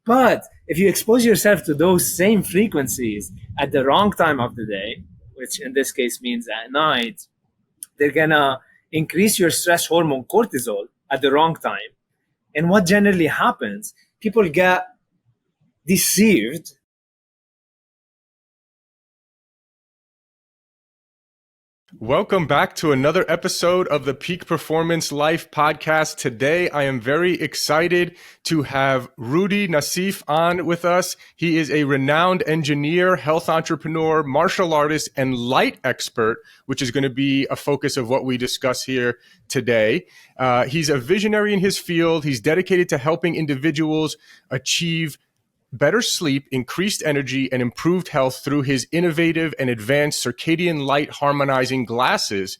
But if you expose yourself to those same frequencies at the wrong time of the day, which in this case means at night, they're gonna increase your stress hormone cortisol at the wrong time. And what generally happens, people get deceived. Welcome back to another episode of the Peak Performance Life podcast. Today, I am very excited to have Roudy Nassif on with us. He is a renowned engineer, health entrepreneur, martial artist, and light expert, which is going to be a focus of what we discuss here today. He's a visionary in his field. He's dedicated to helping individuals achieve better sleep, increased energy, and improved health through his innovative and advanced circadian light harmonizing glasses.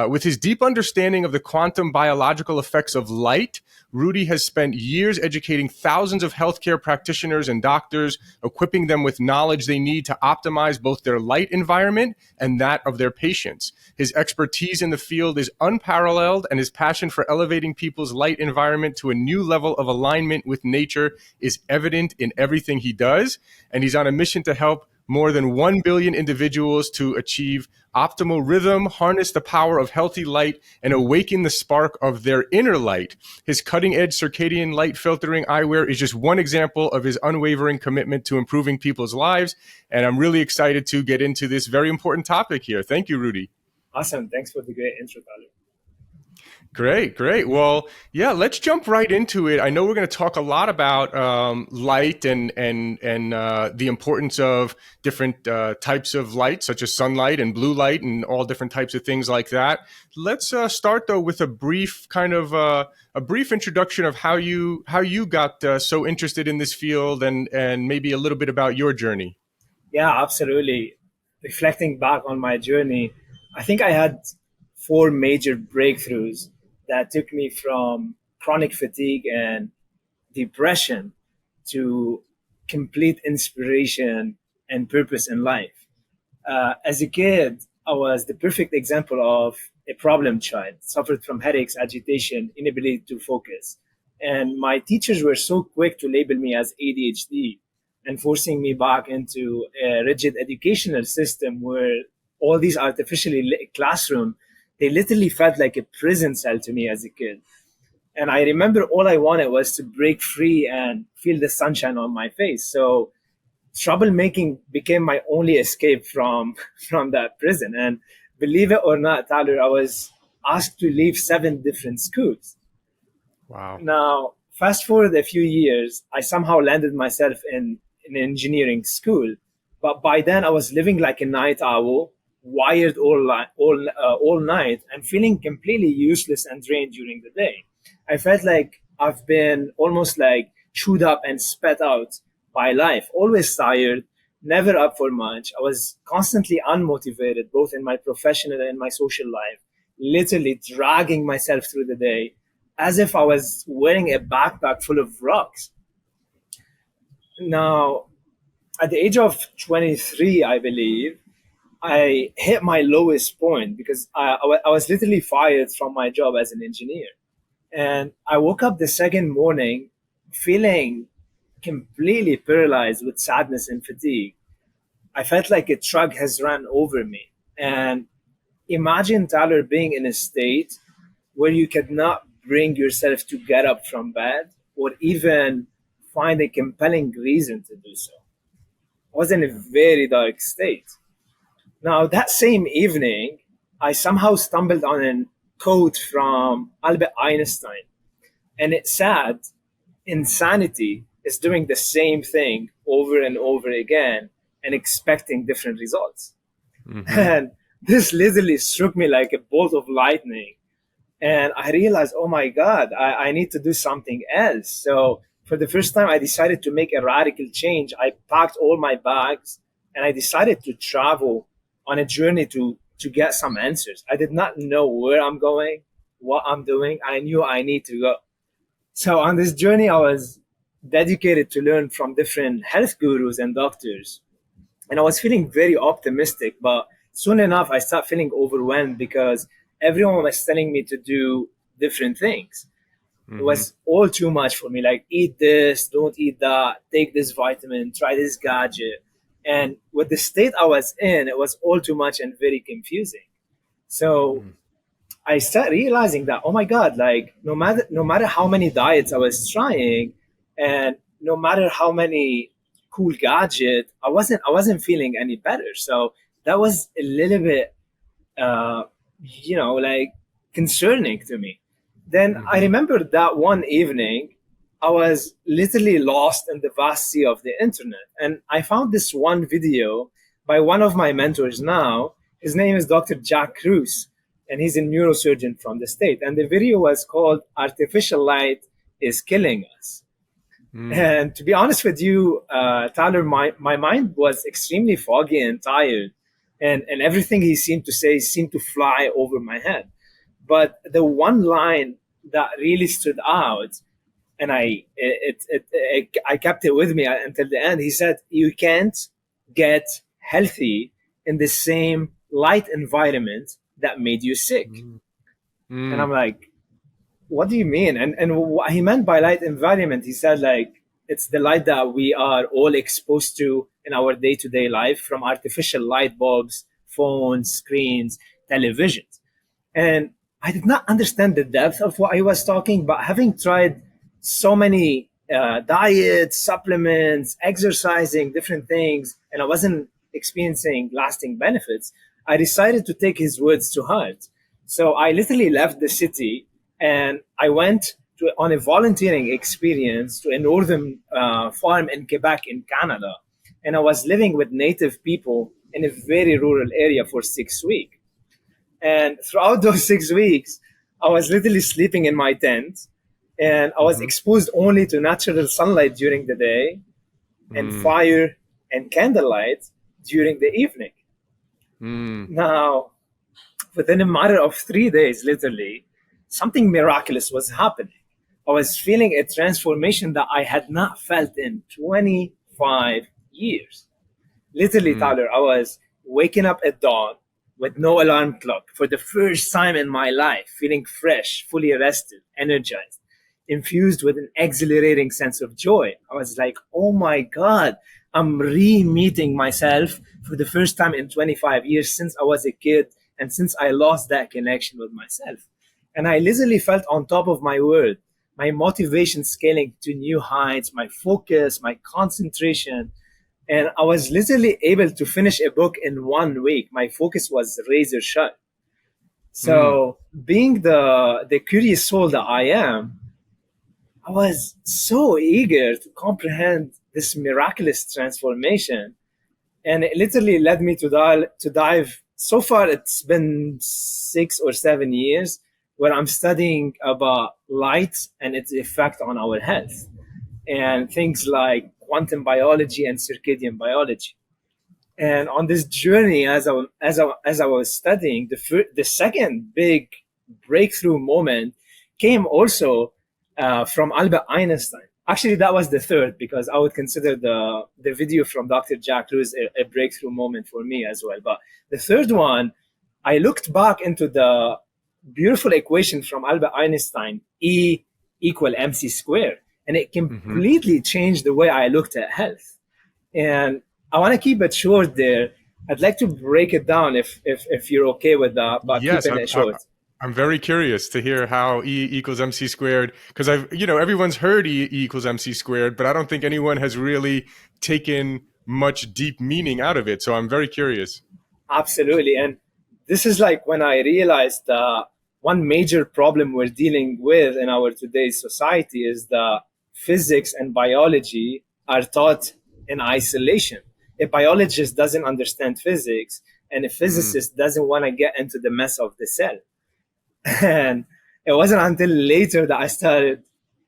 With his deep understanding of the quantum biological effects of light, Roudy has spent years educating thousands of healthcare practitioners and doctors, equipping them with knowledge they need to optimize both their light environment and that of their patients. His expertise in the field is unparalleled, and his passion for elevating people's light environment to a new level of alignment with nature is evident in everything he does. And he's on a mission to help more than 1 billion individuals to achieve optimal rhythm, harness the power of healthy light, and awaken the spark of their inner light. His cutting-edge circadian light filtering eyewear is just one example of his unwavering commitment to improving people's lives. And I'm really excited to get into this very important topic here. Thank you, Roudy. Awesome. Thanks for the great intro, Tyler. Great. Well, yeah, let's jump right into it. I know we're going to talk a lot about light and the importance of different types of light, such as sunlight and blue light and all different types of things like that. Let's start, though, with a brief introduction of how you got so interested in this field and maybe a little bit about your journey. Yeah, absolutely. Reflecting back on my journey, I think I had 4 major breakthroughs that took me from chronic fatigue and depression to complete inspiration and purpose in life. As a kid, I was the perfect example of a problem child, suffered from headaches, agitation, inability to focus. And my teachers were so quick to label me as ADHD and forcing me back into a rigid educational system where all these artificially lit classrooms, they literally felt like a prison cell to me as a kid. And I remember all I wanted was to break free and feel the sunshine on my face. So troublemaking became my only escape from that prison. And believe it or not, Tyler, I was asked to leave 7 different schools. Wow. Now, fast forward a few years, I somehow landed myself in an engineering school. But by then I was living like a night owl, wired all night and feeling completely useless and drained during the day. I felt like I've been almost like chewed up and spat out by life, always tired, never up for much. I was constantly unmotivated, both in my professional and my social life, literally dragging myself through the day as if I was wearing a backpack full of rocks. Now, at the age of 23, I believe, I hit my lowest point because I was literally fired from my job as an engineer. And I woke up the second morning feeling completely paralyzed with sadness and fatigue. I felt like a truck has run over me. And imagine, Tyler, being in a state where you could not bring yourself to get up from bed or even find a compelling reason to do so. I was in a very dark state. Now, that same evening, I somehow stumbled on a quote from Albert Einstein, and it said, insanity is doing the same thing over and over again and expecting different results. Mm-hmm. And this literally struck me like a bolt of lightning. And I realized, oh my God, I need to do something else. So for the first time, I decided to make a radical change. I packed all my bags and I decided to travel on a journey to get some answers. I did not know where I'm going, what I'm doing. I knew I need to go. So on this journey, I was dedicated to learn from different health gurus and doctors. And I was feeling very optimistic, but soon enough, I started feeling overwhelmed because everyone was telling me to do different things. It Mm-hmm. was all too much for me. Like, eat this, don't eat that, take this vitamin, try this gadget. And with the state I was in, it was all too much and very confusing. So I started realizing that, oh my God, like no matter how many diets I was trying, and no matter how many cool gadget, I wasn't feeling any better. So that was a little bit uh, like concerning to me. Then I Mm-hmm. remember that one evening, I was literally lost in the vast sea of the internet. And I found this one video by one of my mentors now. His name is Dr. Jack Cruz, and he's a neurosurgeon from the state. And the video was called Artificial Light is Killing Us. Mm-hmm. And to be honest with you, Tyler, my mind was extremely foggy and tired. And everything he seemed to say seemed to fly over my head. But the one line that really stood out, and I kept it with me until the end. He said, "You can't get healthy in the same light environment that made you sick." And Mm-hmm. I'm like, what do you mean? And what he meant by light environment, he said, like, it's the light that we are all exposed to in our day-to-day life, from artificial light bulbs, phones, screens, televisions. And I did not understand the depth of what he was talking, but having tried so many diets, supplements, exercising, different things, and I wasn't experiencing lasting benefits, I decided to take his words to heart. So I literally left the city and I went on a volunteering experience to a northern farm in Quebec in Canada. And I was living with native people in a very rural area for 6 weeks. And throughout those 6 weeks, I was literally sleeping in my tent, and I was Mm-hmm. exposed only to natural sunlight during the day and Mm-hmm. fire and candlelight during the evening. Mm-hmm. Now, within a matter of 3 days, literally, something miraculous was happening. I was feeling a transformation that I had not felt in 25 years. Literally, Tyler, I was waking up at dawn with no alarm clock for the first time in my life, feeling fresh, fully rested, energized, infused with an exhilarating sense of joy. I was like, oh my God, I'm re meeting myself for the first time in 25 years since I was a kid and since I lost that connection with myself. And I literally felt on top of my world, my motivation scaling to new heights, my focus, my concentration, and I was literally able to finish a book in 1 week. My focus was razor sharp. Mm-hmm. So, being the curious soul that I am, I was so eager to comprehend this miraculous transformation, and it literally led me to dive. So far, it's been 6 or 7 years where I'm studying about light and its effect on our health, and things like quantum biology and circadian biology. And on this journey, as I was studying, the second big breakthrough moment came also from Albert Einstein. Actually, that was the third, because I would consider the video from Dr. Jack Lewis a breakthrough moment for me as well. But the third one, I looked back into the beautiful equation from Albert Einstein, E equal mc squared, and it Mm-hmm. completely changed the way I looked at health. And I want to keep it short there. I'd like to break it down if you're okay with that, but Yes, keeping it short. I'm very curious to hear how E equals MC squared, because everyone's heard E equals MC squared, but I don't think anyone has really taken much deep meaning out of it. So I'm very curious. Absolutely. And this is like when I realized that one major problem we're dealing with in our today's society is that physics and biology are taught in isolation. A biologist doesn't understand physics, and a Mm, physicist doesn't want to get into the mess of the cell. And it wasn't until later that I started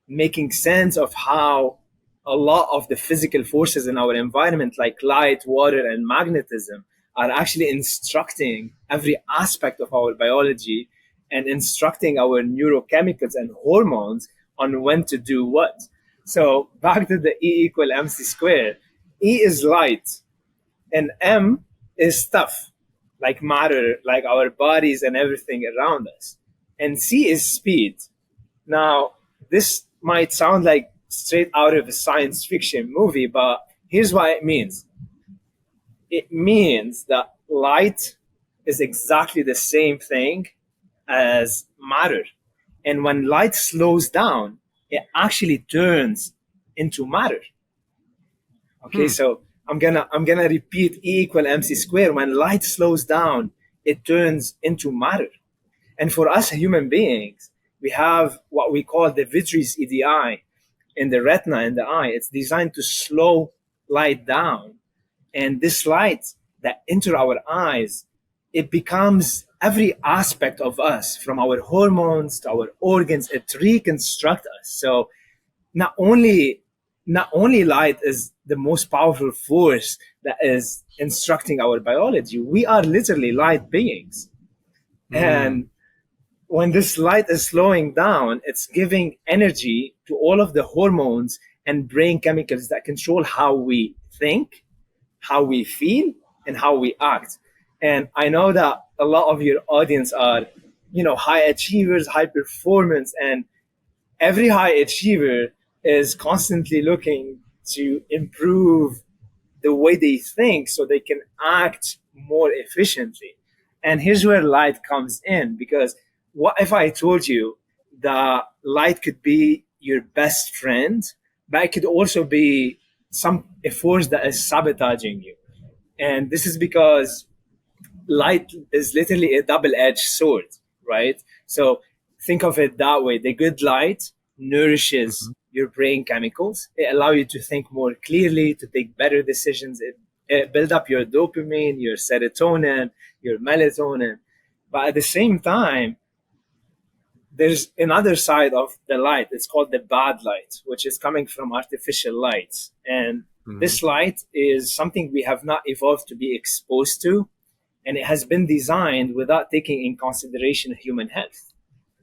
making sense of how a lot of the physical forces in our environment, like light, water, and magnetism, are actually instructing every aspect of our biology and instructing our neurochemicals and hormones on when to do what. So back to the E equal mc squared. E is light, and M is stuff, like matter, like our bodies and everything around us. And C is speed. Now, this might sound like straight out of a science fiction movie, but here's what it means. It means that light is exactly the same thing as matter. And when light slows down, it actually turns into matter. Okay, so I'm gonna repeat E equal mc squared. When light slows down, it turns into matter. And for us human beings, we have what we call the vitreous EDI in the retina in the eye. It's designed to slow light down. And this light that enter our eyes, it becomes every aspect of us, from our hormones to our organs. It reconstructs us. So not only not only light is the most powerful force that is instructing our biology, we are literally light beings. And when this light is slowing down, it's giving energy to all of the hormones and brain chemicals that control how we think, how we feel, and how we act. And I know that a lot of your audience are, high achievers, high performance, and every high achiever is constantly looking to improve the way they think so they can act more efficiently. And here's where light comes in, because what if I told you that light could be your best friend, but it could also be a force that is sabotaging you? And this is because light is literally a double-edged sword, right? So think of it that way. The good light nourishes your brain chemicals. It allows you to think more clearly, to take better decisions. It build up your dopamine, your serotonin, your melatonin. But at the same time, there's another side of the light. It's called the bad light, which is coming from artificial lights. And this light is something we have not evolved to be exposed to, and it has been designed without taking in consideration human health.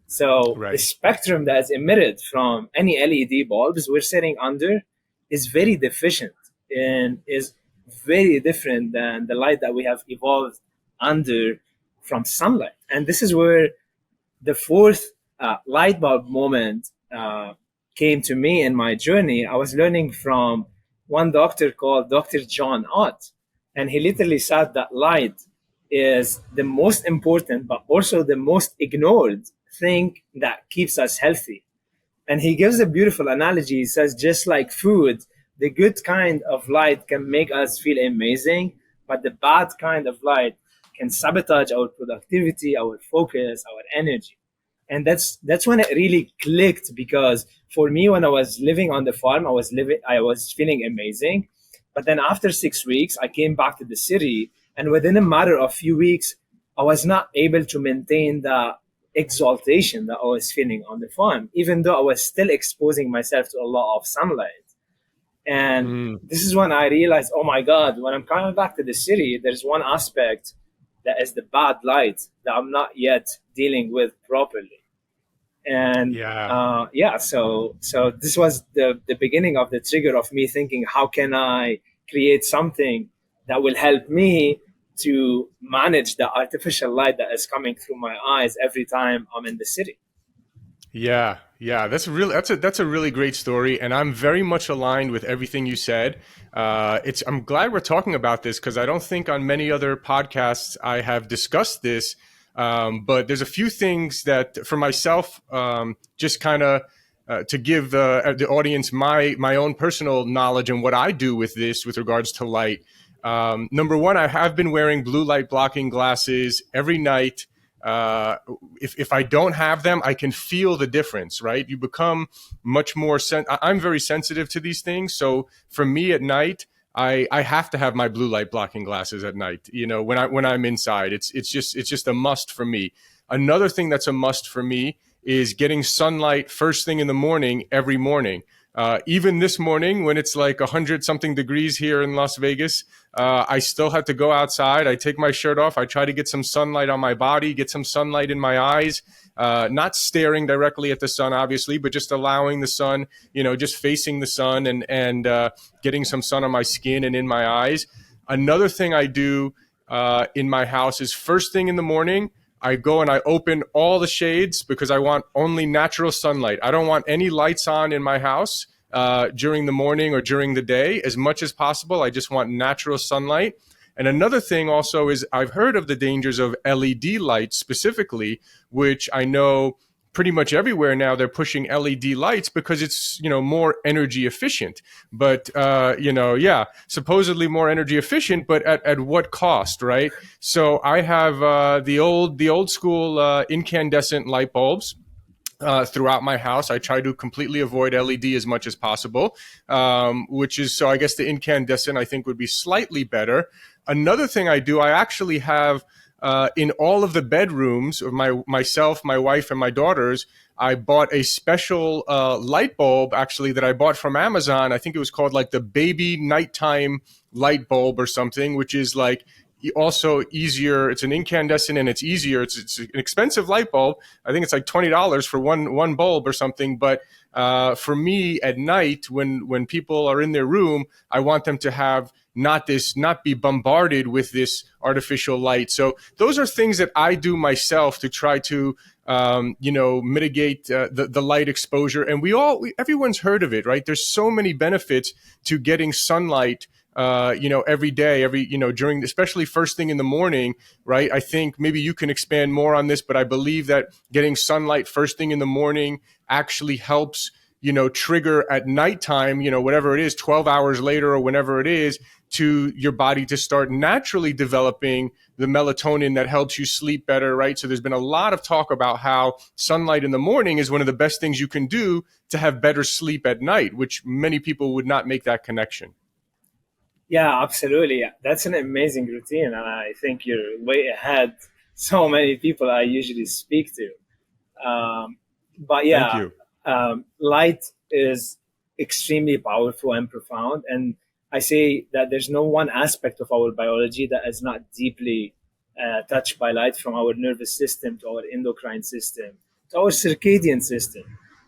So the spectrum that is emitted from any LED bulbs we're sitting under is very deficient and is very different than the light that we have evolved under from sunlight. And this is where the fourth light bulb moment came to me in my journey. I was learning from one doctor called Dr. John Ott, and he literally said that light is the most important, but also the most ignored thing that keeps us healthy. And he gives a beautiful analogy. He says, just like food, the good kind of light can make us feel amazing, but the bad kind of light can sabotage our productivity, our focus, our energy. And that's when it really clicked, because for me, when I was living on the farm, I was feeling amazing. But then after 6 weeks, I came back to the city, and within a matter of few weeks, I was not able to maintain the exaltation that I was feeling on the farm, even though I was still exposing myself to a lot of sunlight. And this is when I realized, oh my God, when I'm coming back to the city, there's one aspect that is the bad light that I'm not yet dealing with properly. And so this was the beginning of the trigger of me thinking, how can I create something that will help me to manage the artificial light that is coming through my eyes every time I'm in the city? Yeah, that's a really great story, and I'm very much aligned with everything you said. I'm glad we're talking about this, because I don't think on many other podcasts I have discussed this. But there's a few things that, for myself, just kind of to give the audience my own personal knowledge and what I do with this with regards to light. Number one, I have been wearing blue light blocking glasses every night. If I don't have them, I can feel the difference, right? You become much more I'm very sensitive to these things. So for me at night, I have to have my blue light blocking glasses at night. When I'm inside, it's just a must for me. Another thing that's a must for me is getting sunlight first thing in the morning, every morning. Even this morning, when it's like 100 something degrees here in Las Vegas, I still have to go outside. I take my shirt off. I try to get some sunlight on my body, get some sunlight in my eyes, not staring directly at the sun, obviously, but just allowing the sun, just facing the sun and getting some sun on my skin and in my eyes. Another thing I do in my house is first thing in the morning, I go and I open all the shades because I want only natural sunlight. I don't want any lights on in my house during the morning or during the day. As much as possible, I just want natural sunlight. And another thing also is I've heard of the dangers of LED lights specifically, which I know pretty much everywhere now they're pushing LED lights because it's, more energy efficient. But, supposedly more energy efficient, but at what cost, right? So I have the old school incandescent light bulbs. Throughout my house, I try to completely avoid LED as much as possible, which is, so I guess the incandescent I think would be slightly better. Another thing I do, I actually have in all of the bedrooms of myself, my wife, and my daughters, I bought a special light bulb actually that I bought from Amazon. I think it was called like the baby nighttime light bulb or something, which is like also easier. It's an incandescent and it's easier. It's an expensive light bulb. I think it's like $20 for one bulb or something. But for me at night, when people are in their room, I want them to have not be bombarded with this artificial light. So those are things that I do myself to try to mitigate the light exposure. And everyone's heard of it, right? There's so many benefits to getting sunlight every day, during, especially first thing in the morning, right? I think maybe you can expand more on this, but I believe that getting sunlight first thing in the morning actually helps, trigger at nighttime, whatever it is, 12 hours later or whenever it is, to your body to start naturally developing the melatonin that helps you sleep better, right? So there's been a lot of talk about how sunlight in the morning is one of the best things you can do to have better sleep at night, which many people would not make that connection. Yeah, absolutely. That's an amazing routine, and I think you're way ahead so many people I usually speak to. But Thank yeah, you. light is extremely powerful and profound, and I say that there's no one aspect of our biology that is not deeply touched by light, from our nervous system to our endocrine system to our circadian system.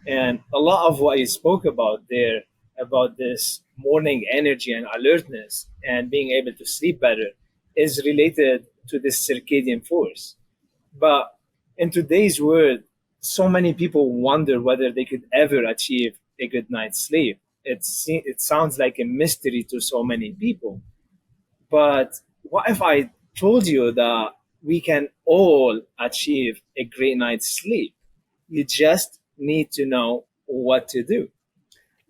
And a lot of what you spoke about there, about this morning energy and alertness and being able to sleep better, is related to this circadian force. But in today's world, so many people wonder whether they could ever achieve a good night's sleep. It sounds like a mystery to so many people. But what if I told you that we can all achieve a great night's sleep? You just need to know what to do.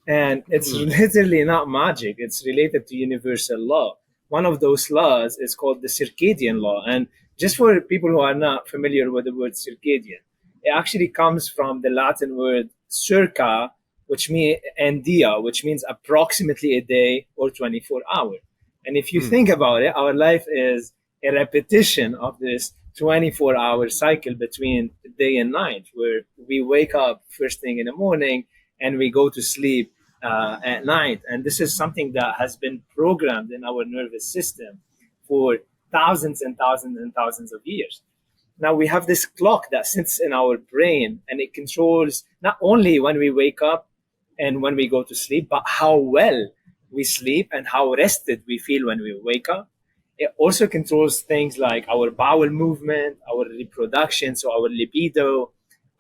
And it's literally not magic. It's related to universal law. One of those laws is called the circadian law. And just for people who are not familiar with the word circadian, it actually comes from the Latin word circa, which means and dia, which means approximately a day or 24 hours. And if you think about it, our life is a repetition of this 24-hour cycle between day and night, where we wake up first thing in the morning and we go to sleep at night. And this is something that has been programmed in our nervous system for thousands and thousands and thousands of years. Now we have this clock that sits in our brain, and it controls not only when we wake up and when we go to sleep, but how well we sleep and how rested we feel when we wake up. It also controls things like our bowel movement, our reproduction, so our libido,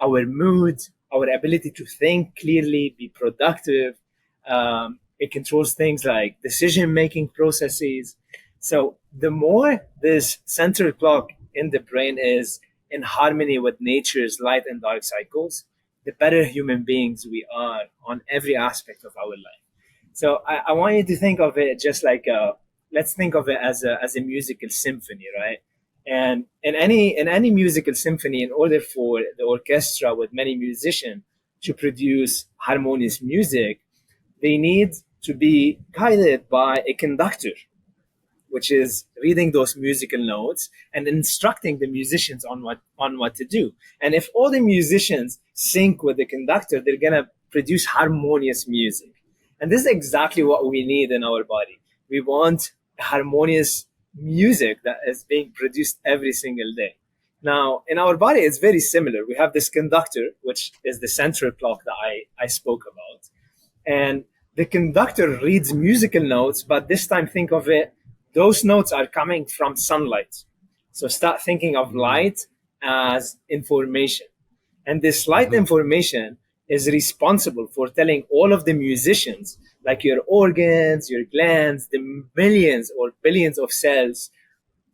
our mood, our ability to think clearly, be productive. It controls things like decision-making processes. So the more this central clock in the brain is in harmony with nature's light and dark cycles, the better human beings we are on every aspect of our life. So I want you to think of it just like let's think of it as a musical symphony, right? And in any musical symphony, in order for the orchestra with many musicians to produce harmonious music, they need to be guided by a conductor, which is reading those musical notes and instructing the musicians on what to do. And if all the musicians sync with the conductor, they're gonna produce harmonious music. And this is exactly what we need in our body. We want harmonious music that is being produced every single day. Now, in our body, it's very similar. We have this conductor, which is the central clock that I spoke about. And the conductor reads musical notes, but this time think of it, those notes are coming from sunlight. So start thinking of light as information. And this light Mm-hmm. information is responsible for telling all of the musicians, like your organs, your glands, the millions or billions of cells,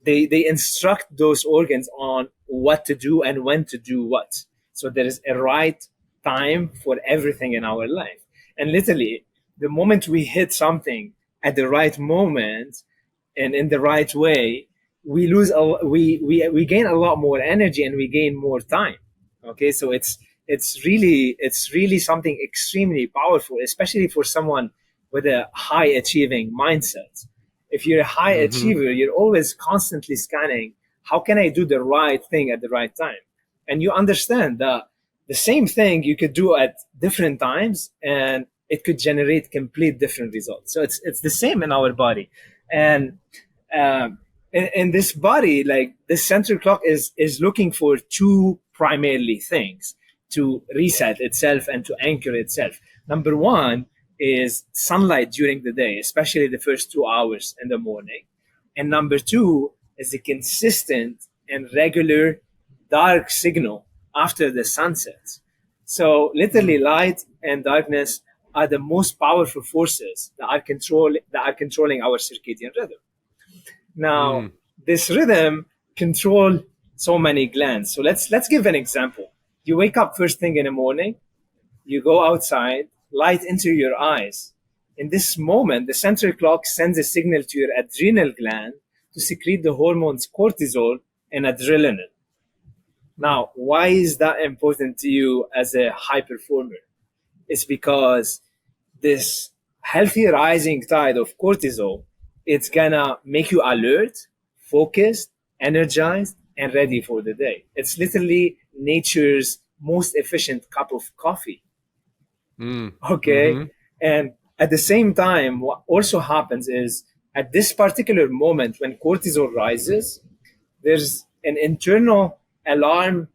they instruct those organs on what to do and when to do what. So there is a right time for everything in our life. And literally, the moment we hit something at the right moment and in the right way, we gain a lot more energy and we gain more time. Okay, so it's really something extremely powerful, especially for someone with a high achieving mindset. If you're a high Mm-hmm. achiever, you're always constantly scanning, how can I do the right thing at the right time? And you understand that the same thing you could do at different times and it could generate complete different results. So it's the same in our body. And in this body, like this central clock is looking for two primarily things to reset itself and to anchor itself. Number one is sunlight during the day, especially the first 2 hours in the morning. And number two is a consistent and regular dark signal after the sun sets. So literally light and darkness are the most powerful forces that are controlling our circadian rhythm. Now, Mm. this rhythm control so many glands. So let's give an example. You wake up first thing in the morning, you go outside, light into your eyes. In this moment, the central clock sends a signal to your adrenal gland to secrete the hormones cortisol and adrenaline. Now, why is that important to you as a high performer? It's because this healthy rising tide of cortisol, it's gonna make you alert, focused, energized, and ready for the day. It's literally nature's most efficient cup of coffee. Mm. Okay. Mm-hmm. And at the same time, what also happens is at this particular moment when cortisol rises, there's an internal alarm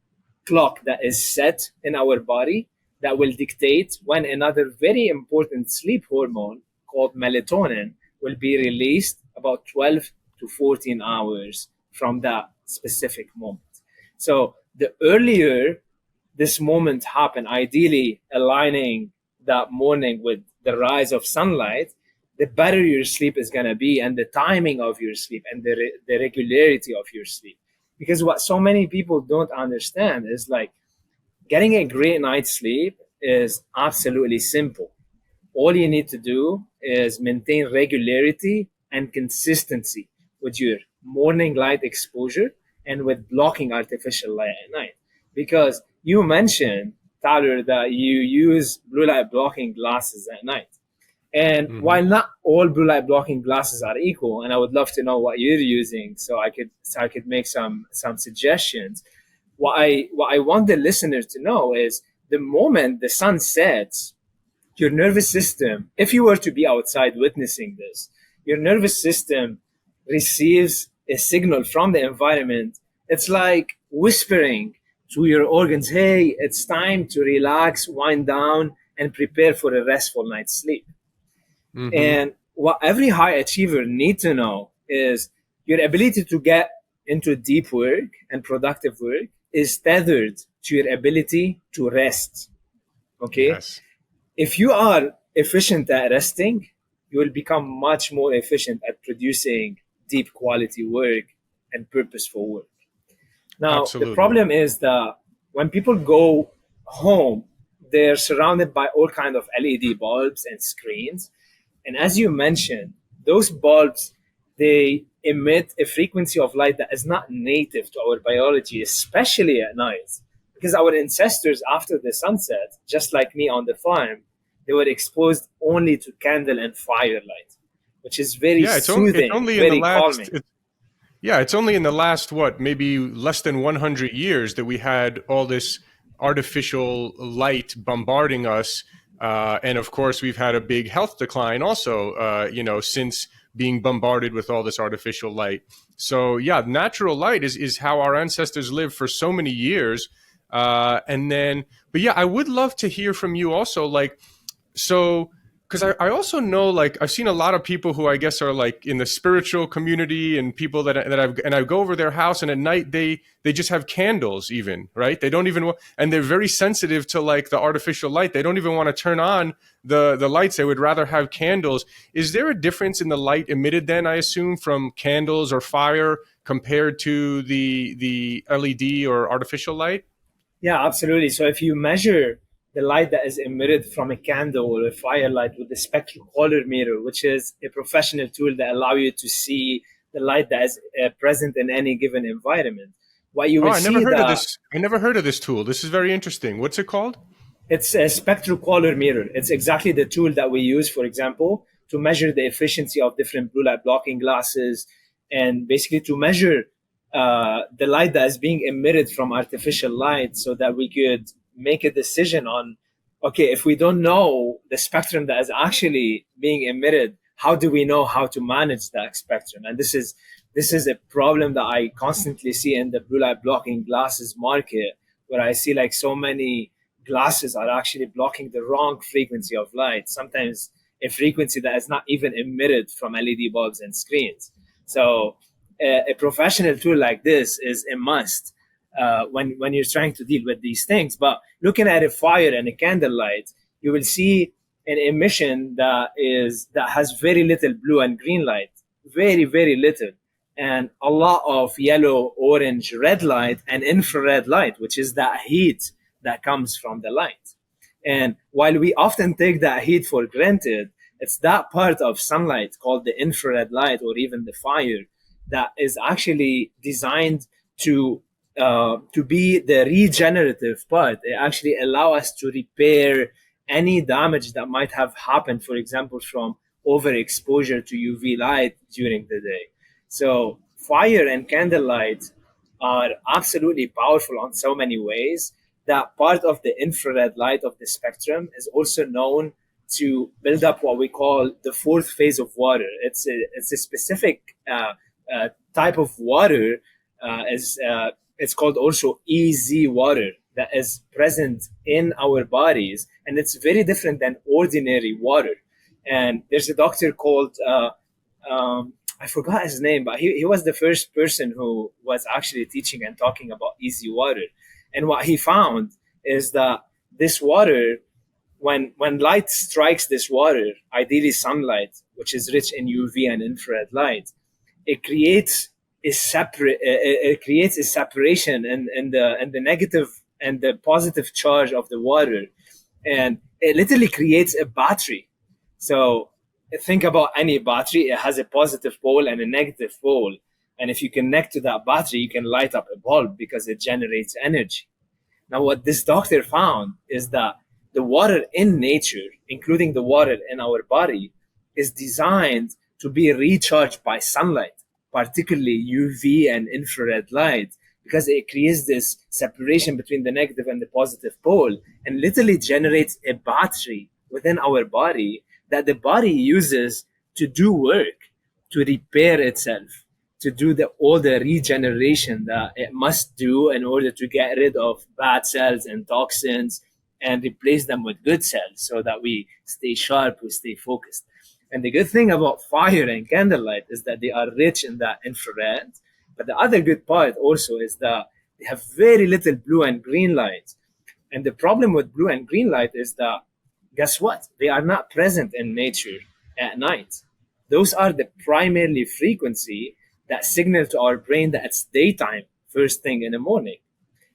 clock that is set in our body that will dictate when another very important sleep hormone called melatonin will be released about 12 to 14 hours from that specific moment. So the earlier this moment happen, ideally aligning that morning with the rise of sunlight, the better your sleep is going to be and the timing of your sleep and the regularity of your sleep. Because what so many people don't understand is like getting a great night's sleep is absolutely simple. All you need to do is maintain regularity and consistency with your morning light exposure and with blocking artificial light at night. Because you mentioned, Tyler, that you use blue light blocking glasses at night. And Mm-hmm. while not all blue light blocking glasses are equal, and I would love to know what you're using so I could make some suggestions. What I want the listener to know is the moment the sun sets, your nervous system, if you were to be outside witnessing this, your nervous system receives a signal from the environment. It's like whispering to your organs, hey, it's time to relax, wind down, and prepare for a restful night's sleep. Mm-hmm. And what every high achiever needs to know is your ability to get into deep work and productive work is tethered to your ability to rest. Okay, Yes. if you are efficient at resting, you will become much more efficient at producing deep quality work and purposeful work. Now, the Absolutely. problem is that when people go home, they're surrounded by all kinds of LED bulbs and screens. And as you mentioned, those bulbs, they emit a frequency of light that is not native to our biology, especially at night. Because our ancestors, after the sunset, just like me on the farm, they were exposed only to candle and firelight, which is very Yeah, it's soothing, only in the very last calming. yeah, it's only in the last what, maybe less than 100 years that we had all this artificial light bombarding us. And of course, we've had a big health decline also, since being bombarded with all this artificial light. So yeah, natural light is how our ancestors lived for so many years. But yeah, I would love to hear from you also, like, so because I also know, like, I've seen a lot of people who I guess are like in the spiritual community, and people I go over their house, and at night they just have candles, even, right? They don't even, and they're very sensitive to like the artificial light. They don't even want to turn on the lights. They would rather have candles. Is there a difference in the light emitted then, I assume, from candles or fire compared to the LED or artificial light? Yeah, absolutely. So if you measure the light that is emitted from a candle or a firelight with the spectropolarimeter, which is a professional tool that allow you to see the light that is present in any given environment, what you Oh, will I never see heard of that this. I never heard of this tool. This is very interesting. What's it called? it's a spectropolarimeter. It's exactly the tool that we use, for example, to measure the efficiency of different blue light blocking glasses, and basically to measure the light that is being emitted from artificial light, so that we could make a decision on, okay, if we don't know the spectrum that is actually being emitted, how do we know how to manage that spectrum? And this is a problem that I constantly see in the blue light blocking glasses market, where I see like so many glasses are actually blocking the wrong frequency of light, sometimes a frequency that is not even emitted from LED bulbs and screens. So a professional tool like this is a must when you're trying to deal with these things. But looking at a fire and a candlelight, you will see an emission that has very little blue and green light, very little, and a lot of yellow, orange, red light, and infrared light, which is that heat that comes from the light. And while we often take that heat for granted, it's that part of sunlight called the infrared light or even the fire that is actually designed to be the regenerative part. It actually allow us to repair any damage that might have happened, for example, from overexposure to UV light during the day. So fire and candlelight are absolutely powerful on so many ways. That part of the infrared light of the spectrum is also known to build up what we call the fourth phase of water. It's a specific type of water. It's called also EZ water that is present in our bodies, and it's very different than ordinary water. And there's a doctor called I forgot his name, but he was the first person who was actually teaching and talking about easy water. And what he found is that this water, when light strikes this water, ideally sunlight, which is rich in UV and infrared light, it creates it creates a separation in the negative and the positive charge of the water, and it literally creates a battery. So think about any battery. It has a positive pole and a negative pole. And if you connect to that battery, you can light up a bulb because it generates energy. Now, what this doctor found is that the water in nature, including the water in our body, is designed to be recharged by sunlight, particularly UV and infrared light, because it creates this separation between the negative and the positive pole and literally generates a battery within our body that the body uses to do work, to repair itself, to do all the regeneration that it must do in order to get rid of bad cells and toxins and replace them with good cells so that we stay sharp, we stay focused. And the good thing about fire and candlelight is that they are rich in that infrared. But the other good part also is that they have very little blue and green light. And the problem with blue and green light is that, guess what? They are not present in nature at night. Those are the primarily frequency that signal to our brain that it's daytime first thing in the morning.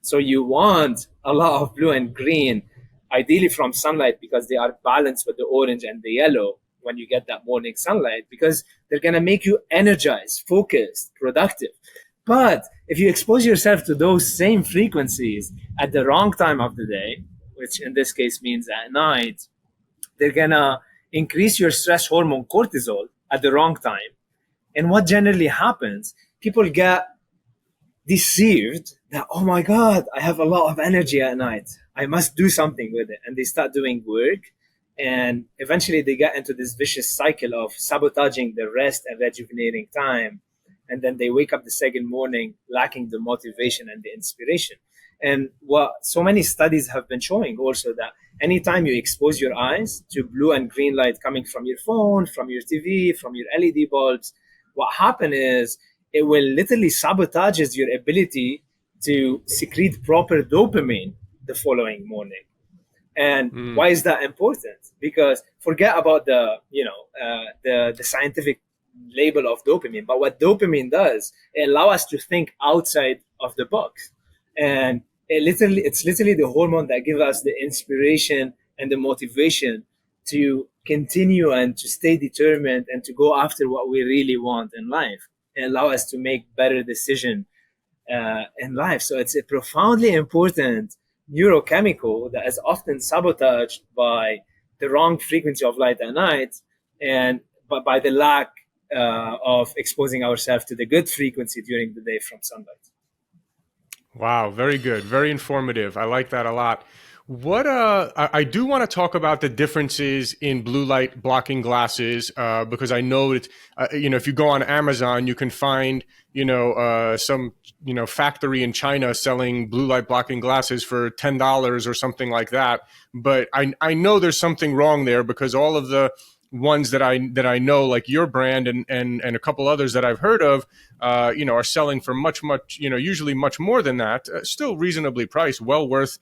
So you want a lot of blue and green, ideally from sunlight, because they are balanced with the orange and the yellow when you get that morning sunlight, because they're going to make you energized, focused, productive. But if you expose yourself to those same frequencies at the wrong time of the day, which in this case means at night, they're going to increase your stress hormone cortisol at the wrong time. And what generally happens, people get deceived that, oh my God, I have a lot of energy at night. I must do something with it. And they start doing work. And eventually they get into this vicious cycle of sabotaging the rest and rejuvenating time. And then they wake up the second morning lacking the motivation and the inspiration. And what so many studies have been showing also, that anytime you expose your eyes to blue and green light coming from your phone, from your TV, from your LED bulbs, what happens is it will literally sabotages your ability to secrete proper dopamine the following morning. And Mm. why is that important? Because forget about the scientific label of dopamine, but what dopamine does, it allows us to think outside of the box. And it's literally the hormone that gives us the inspiration and the motivation to continue and to stay determined and to go after what we really want in life, and allow us to make better decisions in life. So it's a profoundly important neurochemical that is often sabotaged by the wrong frequency of light at night, and by the lack of exposing ourselves to the good frequency during the day from sunlight. Wow, very good, very informative. I like that a lot. What I do want to talk about the differences in blue light blocking glasses because I know that if you go on Amazon, you can find some factory in China selling blue light blocking glasses for $10 or something like that. But I know there's something wrong there because all of the ones that I know, like your brand and a couple others that I've heard of, are selling for much, usually much more than that. Still reasonably priced, well worth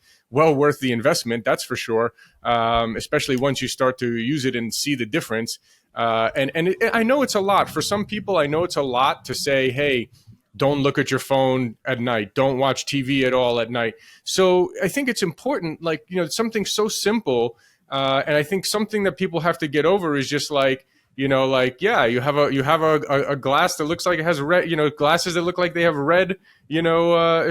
the investment, that's for sure. Especially once you start to use it and see the difference. I know it's a lot for some people. I know it's a lot to say, hey, don't look at your phone at night. Don't watch TV at all at night. So I think it's important, like, something so simple. And I think something that people have to get over is just like, yeah, you have a glass that looks like it has red, glasses that look like they have red,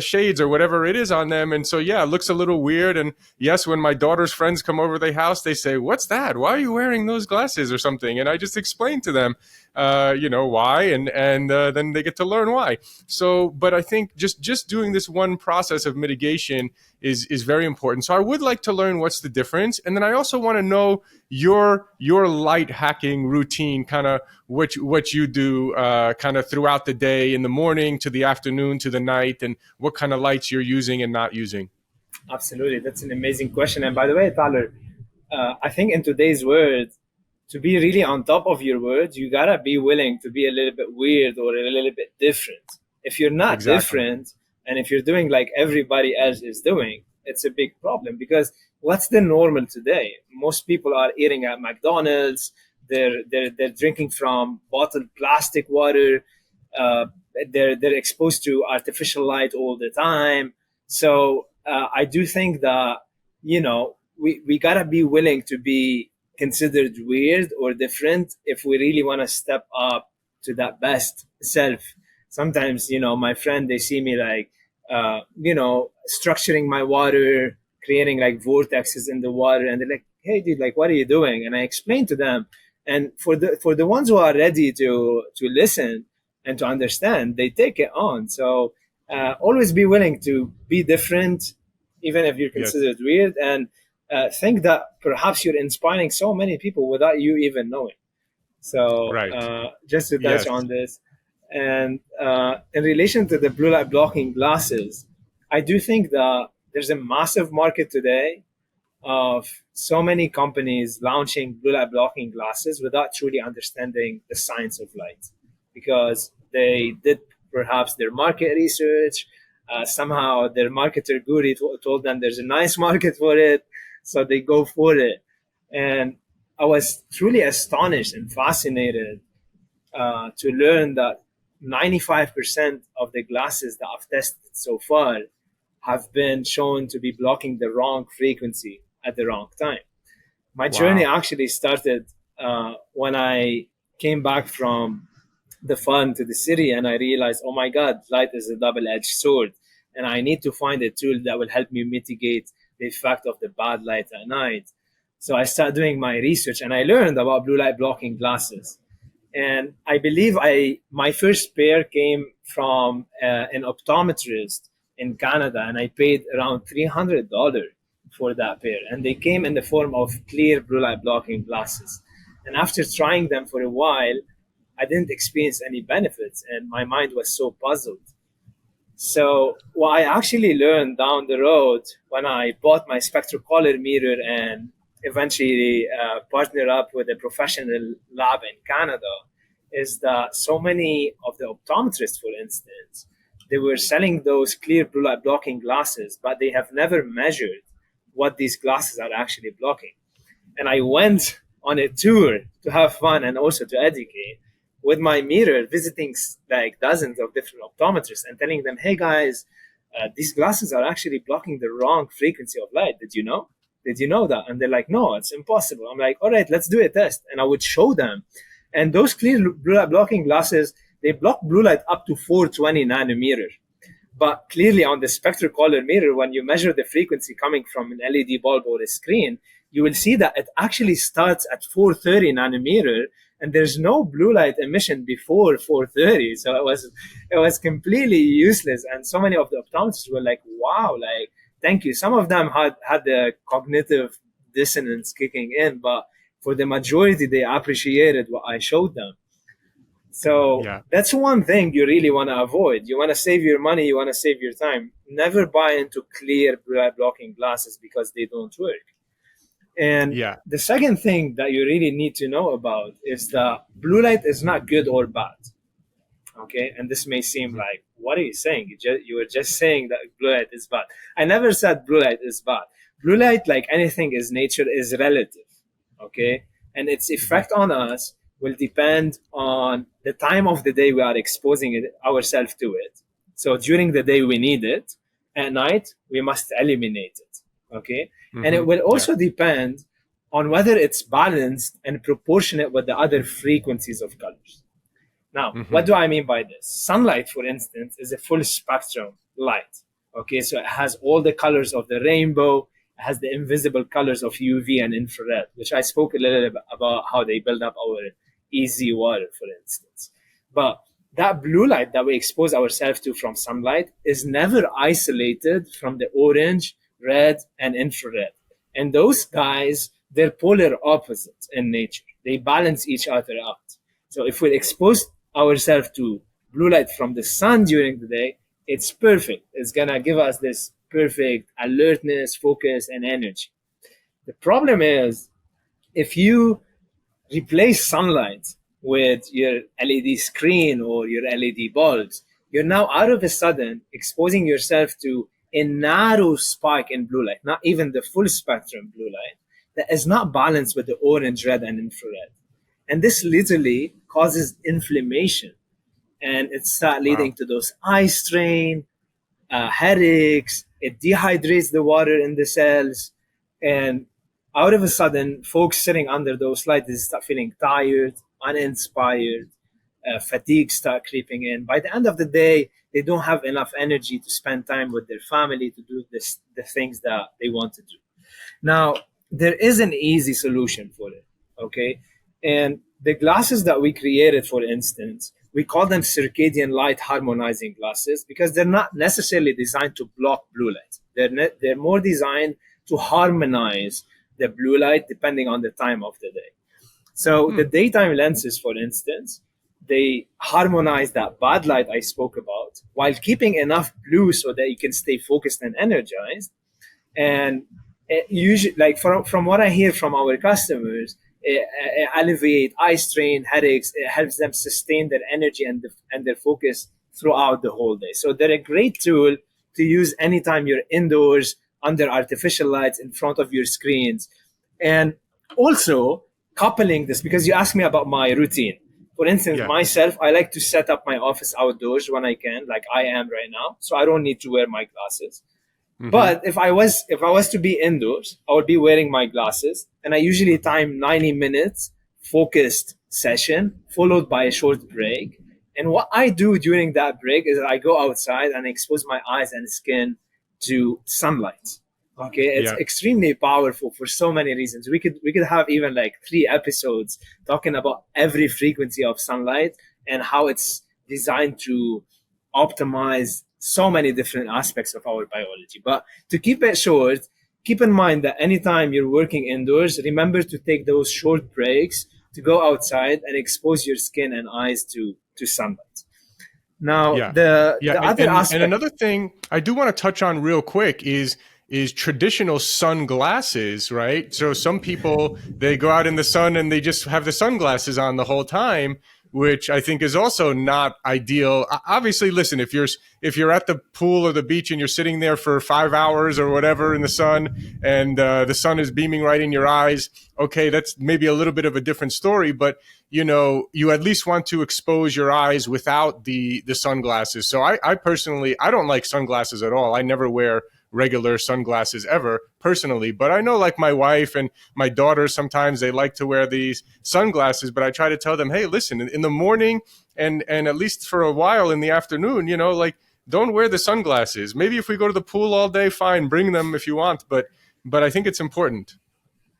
shades or whatever it is on them. And so, yeah, it looks a little weird. And yes, when my daughter's friends come over their house, they say, what's that? Why are you wearing those glasses or something? And I just explain to them, why, and then they get to learn why. So, but I think just doing this one process of mitigation is very important. So I would like to learn what's the difference. And then I also want to know your light hacking routine, kind of what you do kind of throughout the day, in the morning to the afternoon to the night, and what kind of lights you're using and not using. Absolutely. That's an amazing question. And by the way, Tyler, I think in today's world, to be really on top of your words, you gotta be willing to be a little bit weird or a little bit different. If you're not Exactly. different, and if you're doing like everybody else is doing, it's a big problem. Because what's the normal today? Most people are eating at McDonald's. They're drinking from bottled plastic water. Uh, they're exposed to artificial light all the time. So I do think that we gotta be willing to be considered weird or different if we really want to step up to that best self. Sometimes, my friend, they see me like, structuring my water, creating like vortexes in the water, and they're like, "Hey, dude, like, what are you doing?" And I explain to them. And for the ones who are ready to listen and to understand, they take it on. So always be willing to be different, even if you're Yes. considered weird, and think that perhaps you're inspiring so many people without you even knowing. So Right. just to touch Yes. on this, and in relation to the blue light blocking glasses, I do think that there's a massive market today of so many companies launching blue light blocking glasses without truly understanding the science of light, because they did perhaps their market research. Somehow their marketer guru told them there's a nice market for it, so they go for it. And I was truly astonished and fascinated to learn that 95% of the glasses that I've tested so far have been shown to be blocking the wrong frequency at the wrong time. My journey Wow. actually started when I came back from the fun to the city, and I realized, oh my God, light is a double-edged sword, and I need to find a tool that will help me mitigate the effect of the bad light at night. So I started doing my research, and I learned about blue light blocking glasses. And I believe my first pair came from an optometrist in Canada, and I paid around $300 for that pair, and they came in the form of clear blue light blocking glasses. And after trying them for a while, I didn't experience any benefits, and my mind was so puzzled. So what I actually learned down the road when I bought my spectrocolor mirror and eventually partnered up with a professional lab in Canada is that so many of the optometrists, for instance, they were selling those clear blue light blocking glasses, but they have never measured what these glasses are actually blocking. And I went on a tour to have fun and also to educate with my mirror, visiting like dozens of different optometrists and telling them, "Hey guys, these glasses are actually blocking the wrong frequency of light. Did you know? Did you know that?" And they're like, "No, it's impossible." I'm like, "All right, let's do a test." And I would show them, and those clear blue light blocking glasses, they block blue light up to 420 nanometer. But clearly on the spectrocolor mirror, when you measure the frequency coming from an LED bulb or a screen, you will see that it actually starts at 430 nanometer, and there's no blue light emission before 430. So it was completely useless. And so many of the optometrists were like, "Wow, like thank you." Some of them had the cognitive dissonance kicking in, but for the majority, they appreciated what I showed them. So Yeah. that's one thing you really want to avoid. You want to save your money, you want to save your time. Never buy into clear blocking glasses because they don't work. And Yeah. the second thing that you really need to know about is that blue light is not good or bad. Okay, and this may seem Mhm. like, what are you saying? You were just saying that blue light is bad. I never said blue light is bad. Blue light, like anything is nature, is relative. Okay, and its Mhm. effect on us will depend on the time of the day we are exposing ourselves to it. So during the day we need it. At night we must eliminate it. Okay, and it Mhm. will Yeah. also depend on whether it's balanced and proportionate with the other frequencies of colors. Now, what Mhm. do I mean by this? Sunlight, for instance, is a full spectrum light. Okay, so it has all the colors of the rainbow, it has the invisible colors of UV and infrared, which I spoke a little bit about how they build up our easy water, for instance. But that blue light that we expose ourselves to from sunlight is never isolated from the orange, red, and infrared. And those guys, they're polar opposites in nature. They balance each other out. So if we expose ourselves to blue light from the sun during the day, it's perfect. It's gonna give us this perfect alertness, focus, and energy. The problem is if you replace sunlight with your LED screen or your LED bulbs, you're now out of a sudden exposing yourself to a narrow spike in blue light, not even the full spectrum blue light, that is not balanced with the orange, red, and infrared. And this literally causes inflammation, and it starts leading Wow. to those eye strain, headaches. It dehydrates the water in the cells, and out of a sudden, folks sitting under those lights start feeling tired, uninspired, fatigue start creeping in. By the end of the day, they don't have enough energy to spend time with their family to do the things that they want to do. Now, there is an easy solution for it, okay? And the glasses that we created, for instance, we call them circadian light harmonizing glasses because they're not necessarily designed to block blue light. They're more designed to harmonize the blue light depending on the time of the day. So the Hmm. daytime lenses, for instance, they harmonize that bad light I spoke about while keeping enough blue so that you can stay focused and energized. And it usually, like from what I hear from our customers, it alleviate eye strain, headaches. It helps them sustain their energy and their focus throughout the whole day. So they're a great tool to use anytime you're indoors under artificial lights in front of your screens. And also coupling this, because you asked me about my routine. For instance, Yeah. myself, I like to set up my office outdoors when I can, like I am right now, so I don't need to wear my glasses. Mhm. But if I was to be indoors, I would be wearing my glasses, and I usually time 90 minutes focused session followed by a short break. And what I do during that break is I go outside and expose my eyes and skin to sunlight. Okay, it's Yeah. extremely powerful for so many reasons. We could have even like 3 episodes talking about every frequency of sunlight and how it's designed to optimize so many different aspects of our biology. But to keep it short, keep in mind that anytime you're working indoors, remember to take those short breaks to go outside and expose your skin and eyes to sunlight. Now, Yeah. Yeah. the other And aspect. another thing I do want to touch on real quick is traditional sunglasses, right? So some people they go out in the sun and they just have the sunglasses on the whole time, which I think is also not ideal. Obviously, listen, if you're at the pool or the beach and you're sitting there for 5 hours or whatever in the sun, and the sun is beaming right in your eyes, okay, that's maybe a little bit of a different story. But you at least want to expose your eyes without the sunglasses. So I personally I don't like sunglasses at all. I never wear regular sunglasses ever personally, but I know like my wife and my daughter sometimes they like to wear these sunglasses, but I try to tell them, hey, listen, in the morning and at least for a while in the afternoon, like don't wear the sunglasses. Maybe if we go to the pool all day, fine, bring them if you want, but I think it's important.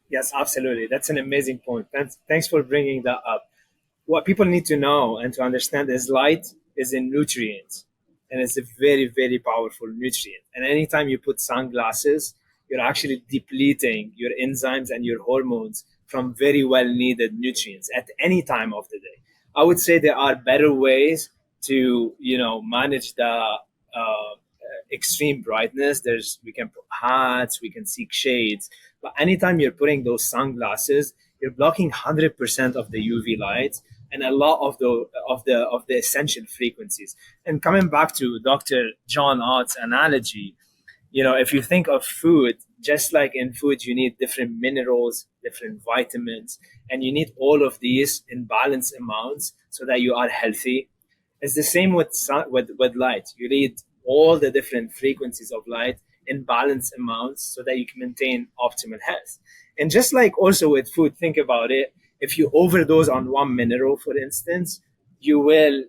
Yes, absolutely. That's an amazing point. Thanks for bringing that up. What people need to know and to understand is light is a nutrient, and it's a very, very powerful nutrient. And anytime you put sunglasses, you're actually depleting your enzymes and your hormones from very well needed nutrients at any time of the day. I would say there are better ways to manage the extreme brightness. We can put hats, we can seek shades, but anytime you're putting those sunglasses, you're blocking 100% of the UV light and a lot of the essential frequencies. And coming back to Dr. John Ott's analogy, if you think of food, just like in food, you need different minerals, different vitamins, and you need all of these in balanced amounts so that you are healthy. It's the same with light. You need all the different frequencies of light in balanced amounts so that you can maintain optimal health. And just like also with food, think about it. If you overdose on one mineral, for instance, you will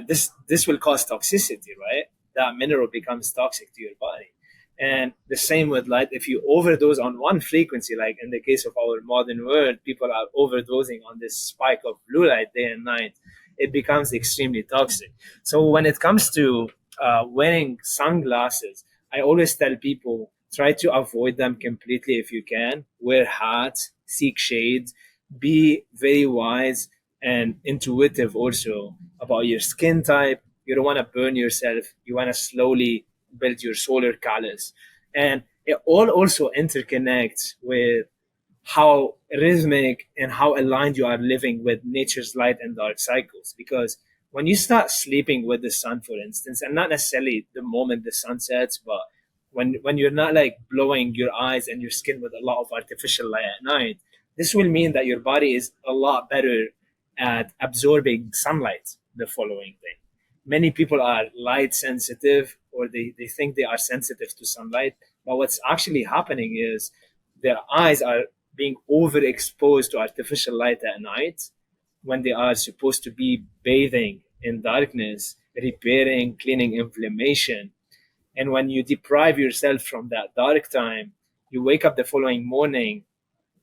this will cause toxicity, right? That mineral becomes toxic to your body. And the same with light. If you overdose on one frequency, like in the case of our modern world, people are overdosing on this spike of blue light day and night, it becomes extremely toxic. So when it comes to wearing sunglasses, I always tell people try to avoid them completely if you can. Wear hats, seek shades, be very wise and intuitive also about your skin type. You don't want to burn yourself. You want to slowly build your solar callus. And it all also interconnects with how rhythmic and how aligned you are living with nature's light and dark cycles. Because when you start sleeping with the sun, for instance, and not necessarily the moment the sun sets, but when you're not like blowing your eyes and your skin with a lot of artificial light at night, this will mean that your body is a lot better at absorbing sunlight the following day. Many people are light sensitive or they think they are sensitive to sunlight, but what's actually happening is their eyes are being overexposed to artificial light at night when they are supposed to be bathing in darkness, repairing, cleaning inflammation. And when you deprive yourself from that dark time, you wake up the following morning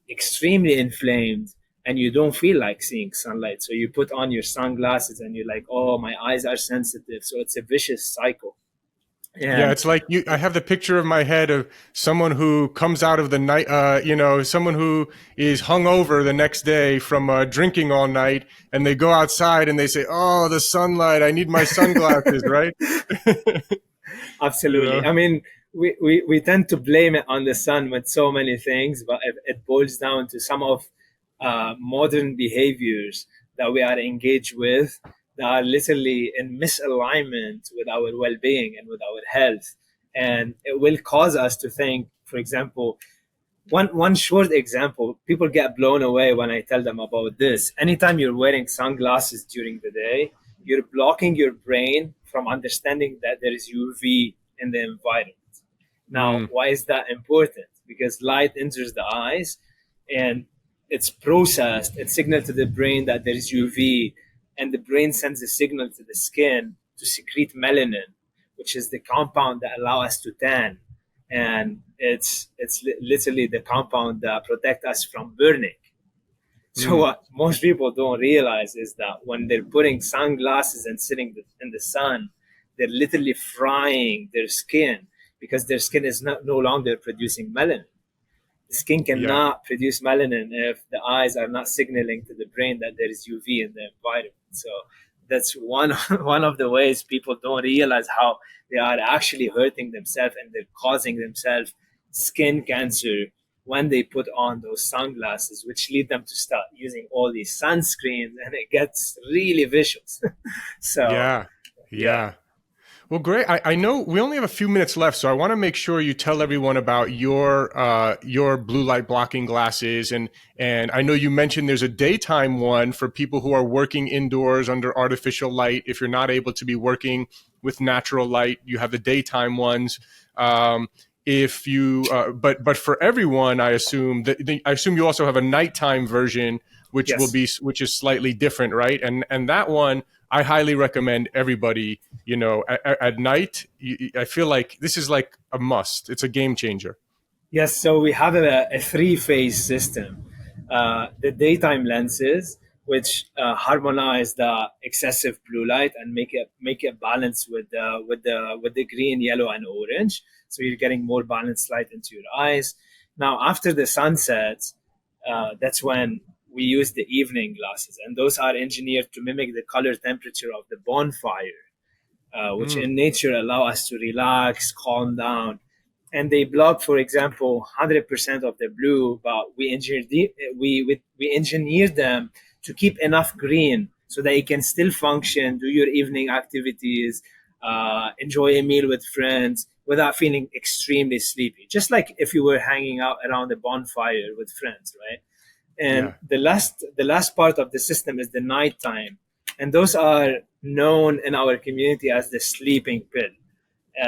extremely inflamed and you don't feel like seeing sunlight. So you put on your sunglasses and you're like, oh, my eyes are sensitive. So it's a vicious cycle. Yeah, And it's like I have the picture of my head of someone who comes out of the night, someone who is hungover the next day from drinking all night, and they go outside and they say, "Oh, the sunlight! I need my sunglasses!" Right? you absolutely. know? I mean, we tend to blame it on the sun with so many things, but it boils down to some of modern behaviors that we are engaged with that are literally in misalignment with our well being and with our health. And it will cause us to think, for example, one short example, people get blown away when I tell them about this. Anytime you're wearing sunglasses during the day, you're blocking your brain from understanding that there is UV in the environment. Now, Mm, why is that important? Because light enters the eyes and it's processed, it's signaled to the brain that there is UV, and the brain sends a signal to the skin to secrete melanin, which is the compound that allows us to tan. And it's literally the compound that protects us from burning. So mm. what most people don't realize is that when they're putting sunglasses and sitting in the sun, they're literally frying their skin because their skin is no longer producing melanin. The skin Yeah. cannot produce melanin if the eyes are not signaling to the brain that there is UV in the environment. So that's one one of the ways people don't realize how they are actually hurting themselves, and they're causing themselves skin cancer when they put on those sunglasses, which lead them to start using all these sunscreens, and it gets really vicious. So Yeah. yeah. Yeah. Well, great. I know we only have a few minutes left, so I want to make sure you tell everyone about your blue light blocking glasses, and I know you mentioned there's a daytime one for people who are working indoors under artificial light. If you're not able to be working with natural light, you have the daytime ones. If you, but for everyone, I assume I assume you also have a nighttime version, Yes. which is slightly different, right? And that one I highly recommend everybody. You know, at night, I feel like this is like a must. It's a game changer. Yes, so we have a three-phase system. The daytime lenses, which harmonize the excessive blue light and make it balanced with the green, yellow, and orange. So you're getting more balanced light into your eyes. Now, after the sunset, that's when we use the evening glasses, and those are engineered to mimic the color temperature of the bonfire, which Mm. in nature allow us to relax, calm down. And they block, for example, 100% of the blue, but we engineer them to keep enough green so that you can still function, do your evening activities, enjoy a meal with friends without feeling extremely sleepy. Just like if you were hanging out around a bonfire with friends, right? And Yeah. the last part of the system is the nighttime, and those are known in our community as the sleeping pill.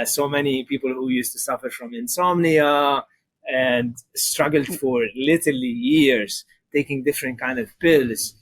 So many people who used to suffer from insomnia and struggled for literally years taking different kind of pills,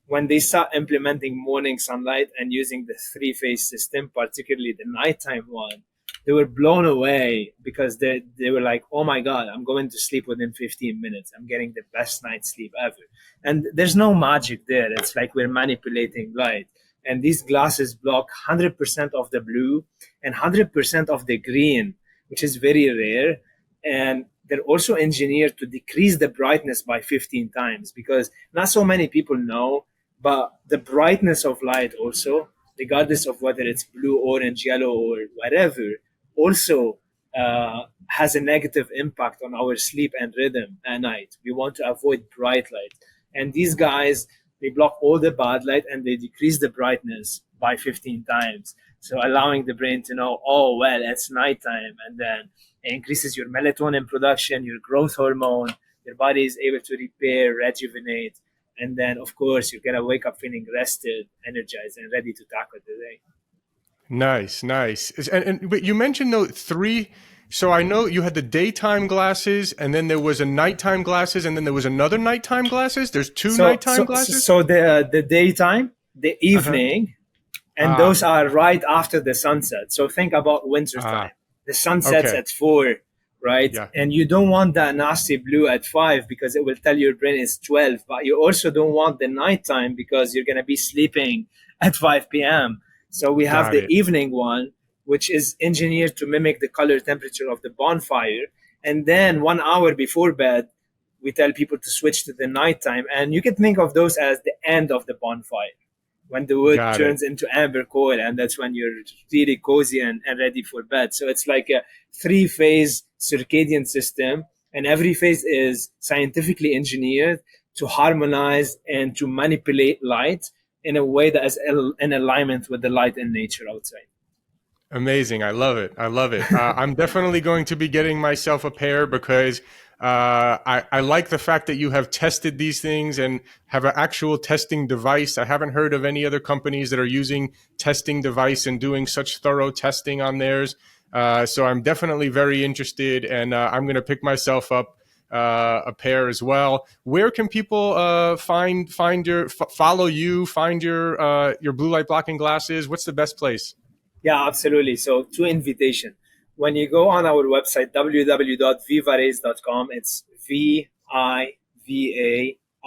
when they start implementing morning sunlight and using the three-phase system, particularly the nighttime one, they were blown away because they were like, oh my God, I'm going to sleep within 15 minutes. I'm getting the best night's sleep ever. And there's no magic there. It's like we're manipulating light. And these glasses block 100% of the blue and 100% of the green, which is very rare. And they're also engineered to decrease the brightness by 15 times, because not so many people know, but the brightness of light also, regardless of whether it's blue, orange, yellow, or whatever, also has a negative impact on our sleep and rhythm at night. We want to avoid bright light. And these guys, they block all the bad light and they decrease the brightness by 15 times. So allowing the brain to know, oh, well, it's nighttime. And then it increases your melatonin production, your growth hormone. Your body is able to repair, rejuvenate. And then, of course, you're going to wake up feeling rested, energized, and ready to tackle the day. Nice, nice. But you mentioned though three. So I know you had the daytime glasses, and then there was a nighttime glasses, and then there was another nighttime glasses. There's two So, nighttime so, glasses. so the daytime, the Uh huh. evening, and those Ah. are right after the sunset. So think about winter Ah. time. The sun sets Okay. at 4, right? Yeah. And you don't want that nasty blue at 5 because it will tell your brain it's 12. But you also don't want the nighttime because you're gonna be sleeping at 5 p.m. So we have Got the it. evening one, which is engineered to mimic the color temperature of the bonfire. And then 1 hour before bed, we tell people to switch to the nighttime. And you can think of those as the end of the bonfire, when the wood Got it. turns into amber coil, and that's when you're really cozy and ready for bed. So it's like a three-phase circadian system, and every phase is scientifically engineered to harmonize and to manipulate light in a way that is in alignment with the light in nature outside. Amazing. I love it. I love it. I'm definitely going to be getting myself a pair because I like the fact that you have tested these things and have an actual testing device. I haven't heard of any other companies that are using testing device and doing such thorough testing on theirs. So I'm definitely very interested, and I'm going to pick myself up a pair as well. Where can people find your follow you, find your blue light blocking glasses? What's the best place? Yeah, absolutely. So, two invitation. When you go on our website, www.vivarays.com, it's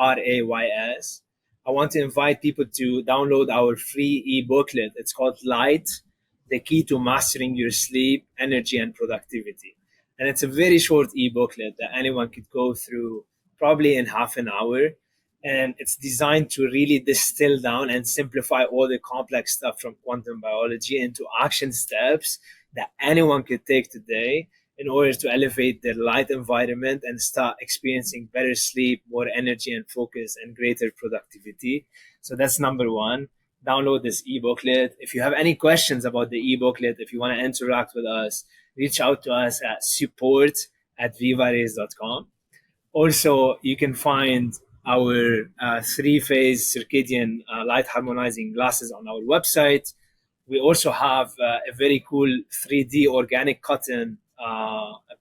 VIVARAYS. I want to invite people to download our free e-booklet. It's called Light, the Key to Mastering Your Sleep, Energy, and Productivity. And it's a very short e-booklet that anyone could go through probably in half an hour. And it's designed to really distill down and simplify all the complex stuff from quantum biology into action steps that anyone could take today in order to elevate their light environment and start experiencing better sleep, more energy and focus, and greater productivity. So that's number one. Download this e-booklet. If you have any questions about the e-booklet, if you want to interact with us, reach out to us at support@vivarays.com. Also, you can find our three-phase circadian light harmonizing glasses on our website. We also have a very cool 3D organic cotton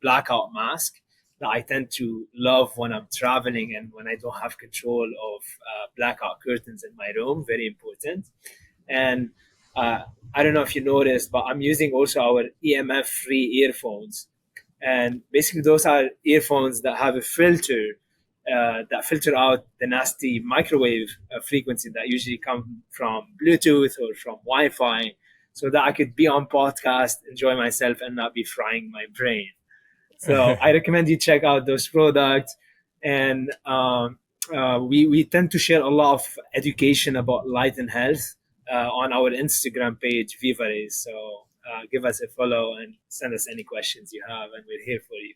blackout mask that I tend to love when I'm traveling and when I don't have control of blackout curtains in my room. Very important. And I don't know if you noticed, but I'm using also our EMF-free earphones. And basically, those are earphones that have a filter that filter out the nasty microwave frequency that usually come from Bluetooth or from Wi-Fi, so that I could be on podcast, enjoy myself, and not be frying my brain. So I recommend you check out those products. And we tend to share a lot of education about light and health on our Instagram page, VivaRays. So give us a follow and send us any questions you have, and we're here for you.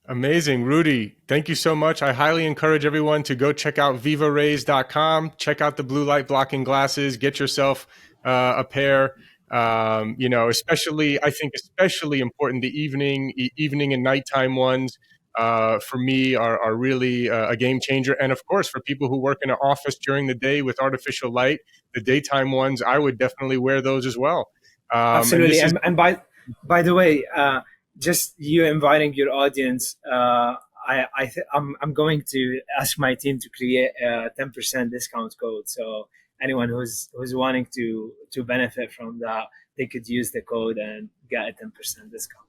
Amazing. Roudy, thank you so much. I highly encourage everyone to go check out VivaRays.com, check out the blue light blocking glasses, get yourself a pair. Especially, I think especially important, the evening and nighttime ones for me are really a game changer. And of course, for people who work in an office during the day with artificial light, the daytime ones, I would definitely wear those as well. Absolutely. And by the way, just you inviting your audience, I'm going to ask my team to create a 10% discount code. So anyone who's wanting to benefit from that, they could use the code and get a 10% discount.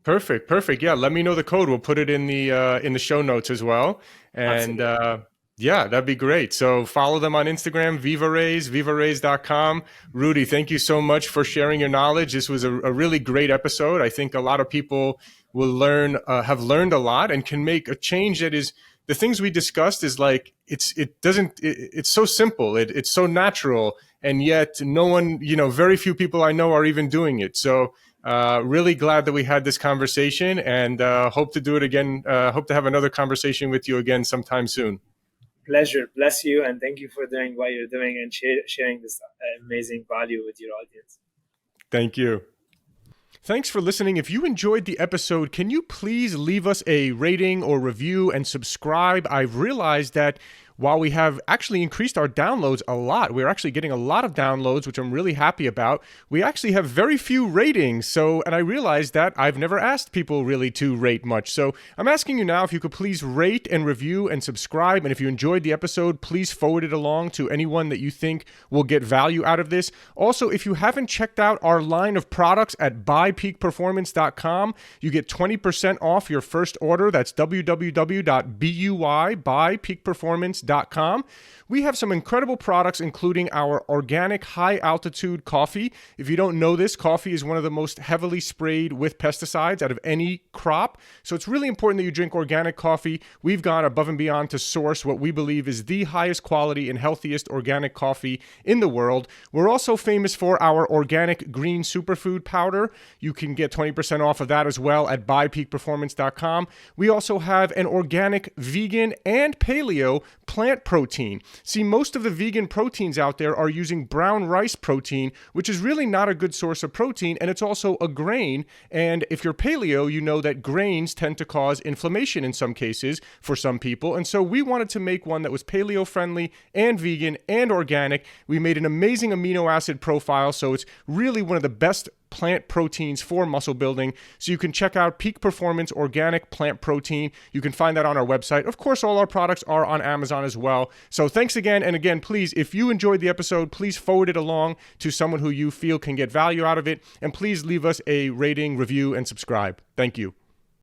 Perfect. Yeah, let me know the code. We'll put it in the show notes as well. And yeah, that'd be great. So follow them on Instagram, VivaRays, VivaRays.com. Roudy, thank you so much for sharing your knowledge. This was a really great episode. I think a lot of people will have learned a lot and can make a change that is, the things we discussed is like, it's so simple. It's so natural. And yet no one, very few people I know are even doing it. So really glad that we had this conversation, and hope to do it again. Hope to have another conversation with you again sometime soon. Pleasure. Bless you. And thank you for doing what you're doing and sharing this amazing value with your audience. Thank you. Thanks for listening. If you enjoyed the episode, can you please leave us a rating or review and subscribe? I've realized that while we have actually increased our downloads a lot, we're actually getting a lot of downloads, which I'm really happy about. We actually have very few ratings. And I realized that I've never asked people really to rate much. So I'm asking you now if you could please rate and review and subscribe. And if you enjoyed the episode, please forward it along to anyone that you think will get value out of this. Also, if you haven't checked out our line of products at buypeakperformance.com, you get 20% off your first order. That's www.buypeakperformance.com. We have some incredible products, including our organic high-altitude coffee. If you don't know this, coffee is one of the most heavily sprayed with pesticides out of any crop. So it's really important that you drink organic coffee. We've gone above and beyond to source what we believe is the highest quality and healthiest organic coffee in the world. We're also famous for our organic green superfood powder. You can get 20% off of that as well at buypeakperformance.com. We also have an organic, vegan, and paleo plant protein. See, most of the vegan proteins out there are using brown rice protein, which is really not a good source of protein, and it's also a grain. And if you're paleo, you know that grains tend to cause inflammation in some cases for some people. And so we wanted to make one that was paleo friendly and vegan and organic. We made an amazing amino acid profile, so it's really one of the best plant proteins for muscle building. So you can check out Peak Performance Organic Plant Protein. You can find that on our website. Of course, all our products are on Amazon as well. So thanks again. And again, please, if you enjoyed the episode, please forward it along to someone who you feel can get value out of it. And please leave us a rating, review, and subscribe. Thank you.